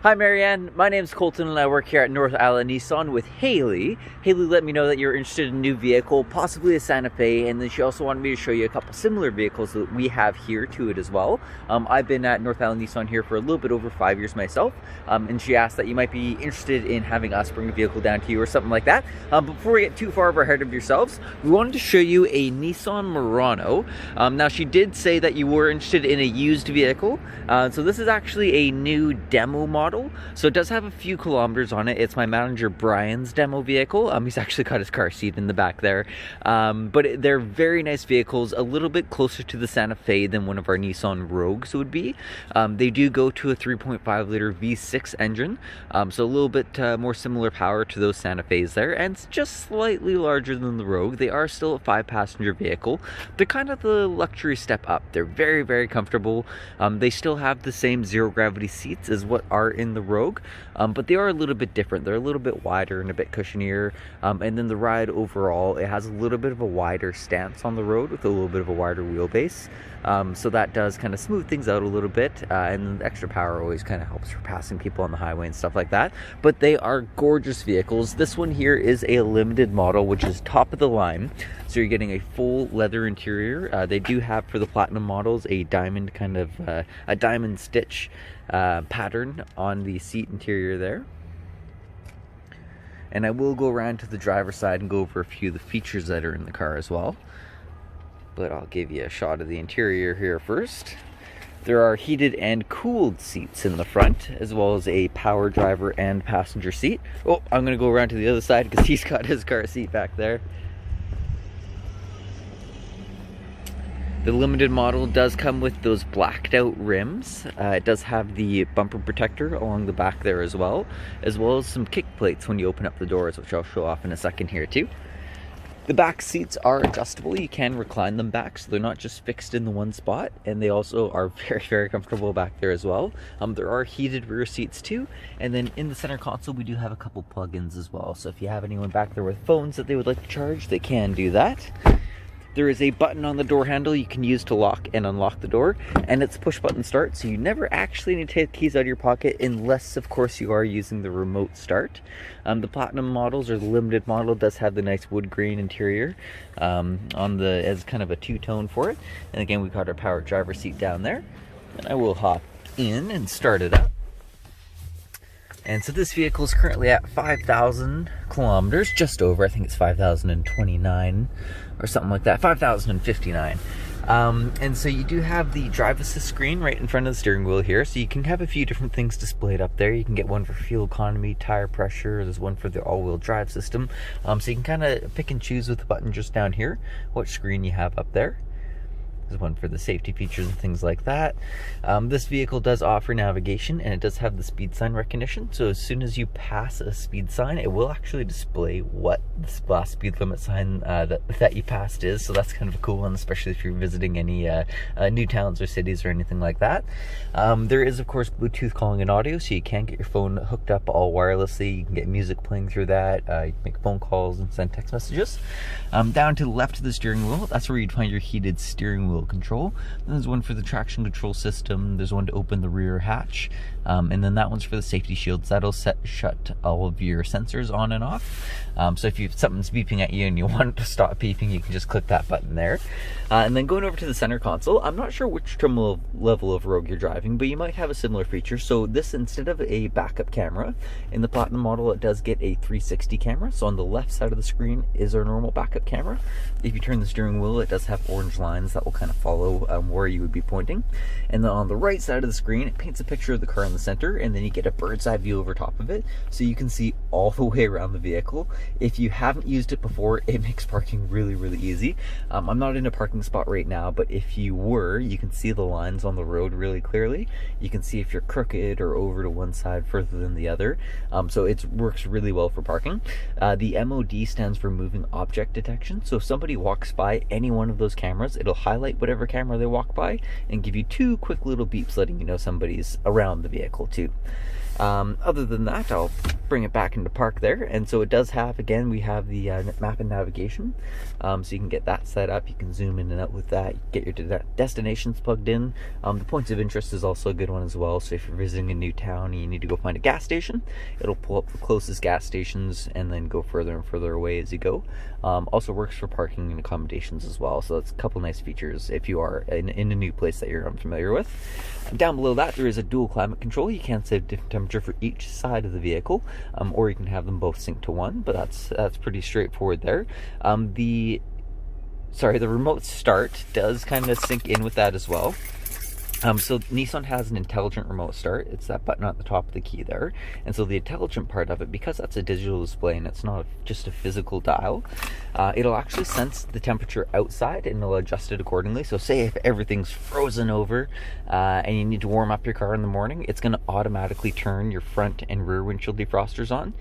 Hi Marianne, my name's Colton and I work here at North Island Nissan with Haley. Haley let me know that you're interested in a new vehicle, possibly a Santa Fe, and then she also wanted me to show you a couple similar vehicles that we have here to it as well. I've been at North Island Nissan here for a little bit over 5 years myself, and she asked that you might be interested in having us bring a vehicle down to you or something like that. Before we get too far ahead of yourselves, we wanted to show you a Nissan Murano. Now she did say that you were interested in a used vehicle, so this is actually a new demo model. So it does have a few kilometers on it. It's my manager Brian's demo vehicle. He's actually got his car seat in the back there. But they're very nice vehicles, a little bit closer to the Santa Fe than one of our Nissan Rogues would be. They do go to a 3.5 liter V6 engine, so a little bit more similar power to those Santa Fe's there, and it's just slightly larger than the Rogue. They are still a 5-passenger vehicle. They're kind of the luxury step up. They're very, very comfortable. They still have the same zero gravity seats as what are in the Rogue, but they are a little bit different. They're a little bit wider and a bit cushionier, and then the ride overall, it has a little bit of a wider stance on the road with a little bit of a wider wheelbase, so that does kind of smooth things out a little bit, and the extra power always kind of helps for passing people on the highway and stuff like that. But they are gorgeous vehicles. This one here is a limited model, which is top of the line, so you're getting a full leather interior. They do have, for the platinum models, a diamond kind of a diamond stitch pattern on the seat interior there. And I will go around to the driver's side and go over a few of the features that are in the car as well, but I'll give you a shot of the interior here first. There are heated and cooled seats in the front, as well as a power driver and passenger seat. Oh, I'm gonna go around to the other side because he's got his car seat back there. The limited model does come with those blacked out rims. It does have the bumper protector along the back there as well as some kick plates when you open up the doors, which I'll show off in a second here too. The back seats are adjustable. You can recline them back, so they're not just fixed in the one spot, and they also are very, very comfortable back there as well. There are heated rear seats too, and then in the center console we do have a couple plug-ins as well, so if you have anyone back there with phones that they would like to charge, they can do that. There is a button on the door handle you can use to lock and unlock the door, and it's push button start, so you never actually need to take the keys out of your pocket unless, of course, you are using the remote start. The platinum models, or the limited model, does have the nice wood grain interior as kind of a two-tone for it. And again, we've got our power driver seat down there, and I will hop in and start it up. And so this vehicle is currently at 5,000 kilometers, just over. I think it's 5,029 or something like that, 5,059. And so you do have the drive assist screen right in front of the steering wheel here, so you can have a few different things displayed up there. You can get one for fuel economy, tire pressure, there's one for the all-wheel drive system, so you can kind of pick and choose with the button just down here what screen you have up there. There's one for the safety features and things like that. This vehicle does offer navigation, and it does have the speed sign recognition, so as soon as you pass a speed sign, it will actually display what the speed limit sign that you passed is, so that's kind of a cool one, especially if you're visiting any new towns or cities or anything like that. There is, of course, Bluetooth calling and audio, so you can get your phone hooked up all wirelessly. You can get music playing through that, you can make phone calls and send text messages. Down to the left of the steering wheel, that's where you'd find your heated steering wheel control. Then there's one for the traction control system, there's one to open the rear hatch, and then that one's for the safety shields. That'll shut all of your sensors on and off, so if something's beeping at you and you want it to stop beeping, you can just click that button there. And then going over to the center console, I'm not sure which trim level of Rogue you're driving, but you might have a similar feature. So this, instead of a backup camera, in the Platinum model it does get a 360 camera, so on the left side of the screen is our normal backup camera. If you turn the steering wheel, it does have orange lines that will kind of follow where you would be pointing, and then on the right side of the screen it paints a picture of the car in the center, and then you get a bird's eye view over top of it, so you can see all the way around the vehicle. If you haven't used it before, it makes parking really, really easy. I'm not in a parking spot right now, but if you were, you can see the lines on the road really clearly. You can see if you're crooked or over to one side further than the other, so it works really well for parking. The MOD stands for moving object detection, so if somebody walks by any one of those cameras, it'll highlight highlight whatever camera they walk by and give you 2 quick little beeps letting you know somebody's around the vehicle too. Other than that, I'll bring it back into park there. And so it does have, again, we have the map and navigation, so you can get that set up. You can zoom in and out with that, get your destinations plugged in. The points of interest is also a good one as well. So if you're visiting a new town and you need to go find a gas station, it'll pull up the closest gas stations and then go further and further away as you go. Also works for parking and accommodations as well, so that's a couple nice features if you are in a new place that you're unfamiliar with. Down below that, there is a dual climate control. You can set a different temperature for each side of the vehicle, or you can have them both sync to one, but that's pretty straightforward there. The remote start does kind of sync in with that as well. So Nissan has an intelligent remote start. It's that button at the top of the key there. And so the intelligent part of it, because that's a digital display and it's not just a physical dial, it'll actually sense the temperature outside and it'll adjust it accordingly. So say if everything's frozen over and you need to warm up your car in the morning, it's going to automatically turn your front and rear windshield defrosters on.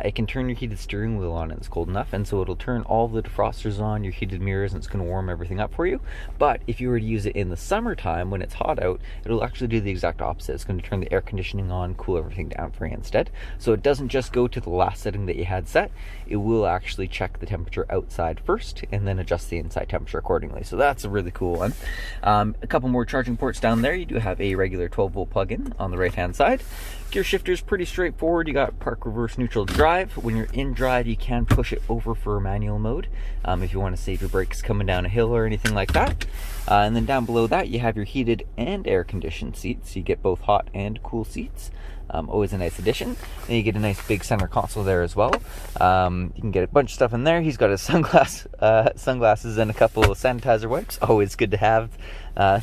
It can turn your heated steering wheel on if it's cold enough, and so it'll turn all the defrosters on, your heated mirrors, and it's going to warm everything up for you. But if you were to use it in the summertime when it's hot out, it'll actually do the exact opposite. It's going to turn the air conditioning on, cool everything down for you instead. So it doesn't just go to the last setting that you had set, it will actually check the temperature outside first and then adjust the inside temperature accordingly. So that's a really cool one. A couple more charging ports down there. You do have a regular 12-volt plug-in on the right hand side. Gear shifter is pretty straightforward. You got park, reverse, neutral, drive. When you're in drive, you can push it over for manual mode if you want to save your brakes coming down a hill or anything like that. And then down below that, you have your heated and air conditioned seats. You get both hot and cool seats. Always a nice addition. And you get a nice big center console there as well. You can get a bunch of stuff in there. He's got his sunglasses and a couple of sanitizer wipes. Always good to have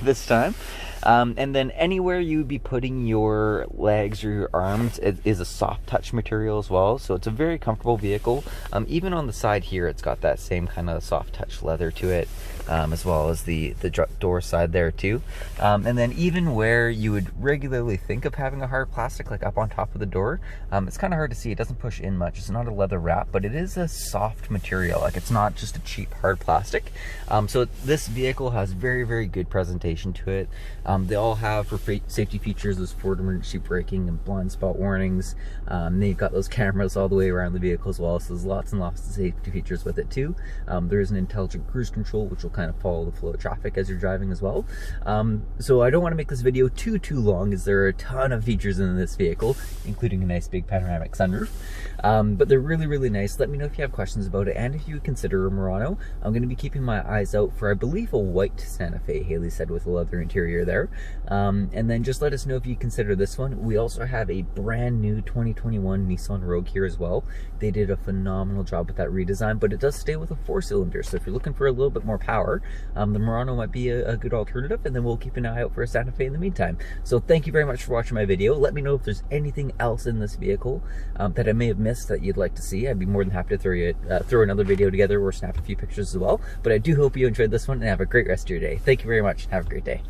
this time. And then anywhere you would be putting your legs or your arms, it is a soft touch material as well. So it's a very comfortable vehicle. Even on the side here, it's got that same kind of soft touch leather to it, as well as the door side there too. And then even where you would regularly think of having a hard plastic, like up on top of the door, it's kind of hard to see. It doesn't push in much. It's not a leather wrap, but it is a soft material. Like, it's not just a cheap hard plastic. So this vehicle has very, very good presentation to it. They all have, for safety features, those forward emergency braking and blind spot warnings. They've got those cameras all the way around the vehicle as well, so there's lots and lots of safety features with it too. There is an intelligent cruise control, which will kind of follow the flow of traffic as you're driving as well. So I don't want to make this video too long, as there are a ton of features in this vehicle, including a nice big panoramic sunroof. But they're really, really nice. Let me know if you have questions about it, and if you would consider a Murano. I'm going to be keeping my eyes out for, I believe, a white Santa Fe, Haley said, with a leather interior there. And then just let us know if you consider this one. We also have a brand new 2021 Nissan Rogue here as well. They did a phenomenal job with that redesign, but it does stay with a 4-cylinder. So if you're looking for a little bit more power, the Murano might be a good alternative, and then we'll keep an eye out for a Santa Fe in the meantime. So thank you very much for watching my video. Let me know if there's anything else in this vehicle that I may have missed that you'd like to see. I'd be more than happy to throw another video together or snap a few pictures as well. But I do hope you enjoyed this one, and have a great rest of your day. Thank you very much, and have a great day.